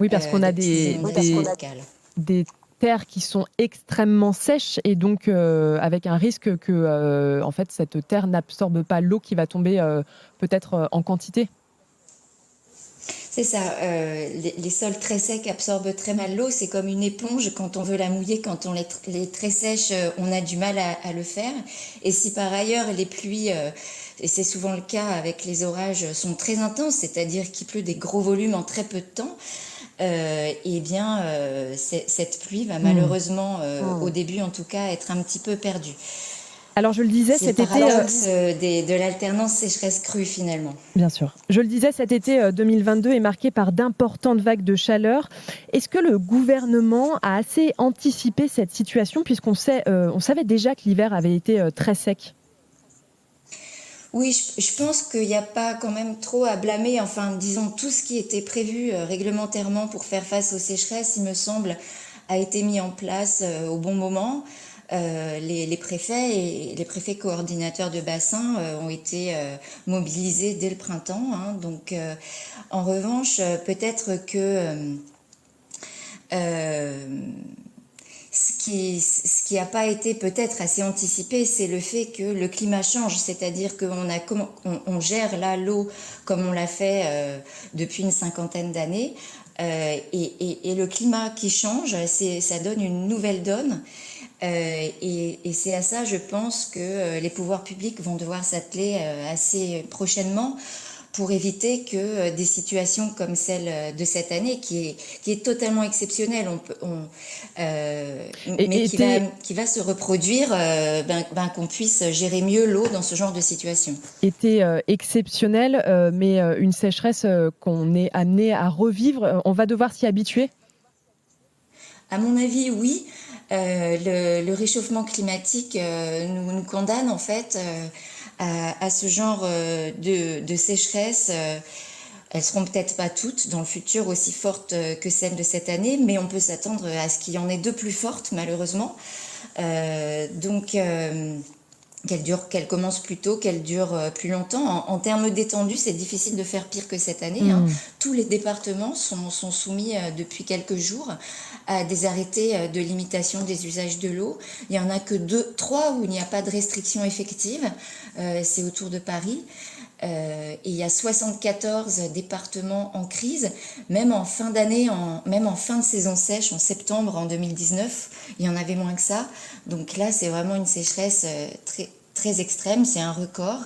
Oui, parce qu'on a de petites inondations locales. des terres qui sont extrêmement sèches et donc avec un risque que en fait cette terre n'absorbe pas l'eau qui va tomber peut-être en quantité. C'est ça, les sols très secs absorbent très mal l'eau, c'est comme une éponge quand on veut la mouiller, quand on est très sèche, on a du mal à le faire. Et si par ailleurs les pluies, et c'est souvent le cas avec les orages, sont très intenses, c'est-à-dire qu'il pleut des gros volumes en très peu de temps, eh bien cette pluie va Mmh. malheureusement, au début en tout cas, être un petit peu perdue. Alors je le disais C'est le cet été, paradoxe de l'alternance sécheresse-crue finalement. bien sûr. Je le disais, cet été 2022 est marqué par d'importantes vagues de chaleur. Est-ce que le gouvernement a assez anticipé cette situation puisqu'on sait, on savait déjà que l'hiver avait été très sec? Oui, je pense qu'il n'y a pas quand même trop à blâmer. Enfin, disons, tout ce qui était prévu réglementairement pour faire face aux sécheresses, il me semble, a été mis en place au bon moment. Les préfets et les préfets coordinateurs de bassin ont été mobilisés dès le printemps, hein. Donc, en revanche, peut-être que euh, ce qui n'a pas été peut-être assez anticipé, c'est le fait que le climat change, c'est-à-dire on gère là l'eau comme on l'a fait depuis une cinquantaine d'années, et le climat qui change, ça donne une nouvelle donne. Et c'est à ça, je pense, que les pouvoirs publics vont devoir s'atteler assez prochainement pour éviter que des situations comme celle de cette année, qui est totalement exceptionnelle, mais Et était, qui va se reproduire, qu'on puisse gérer mieux l'eau dans ce genre de situation. était exceptionnelle, mais une sécheresse qu'on est amené à revivre. On va devoir s'y habituer. À mon avis, oui. Le réchauffement climatique nous condamne en fait à ce genre de sécheresse. Elles seront peut-être pas toutes dans le futur aussi fortes que celles de cette année, mais on peut s'attendre à ce qu'il y en ait de plus fortes malheureusement. Donc qu'elle commence plus tôt, qu'elle dure plus longtemps. En termes d'étendue, c'est difficile de faire pire que cette année, hein. Mmh. Tous les départements sont soumis depuis quelques jours à des arrêtés de limitation des usages de l'eau. Il n'y en a que trois où il n'y a pas de restriction effective. C'est autour de Paris. Et il y a 74 départements en crise, même en fin d'année, même en fin de saison sèche, en septembre en 2019, il y en avait moins que ça. Donc là, c'est vraiment une sécheresse très, très extrême, c'est un record.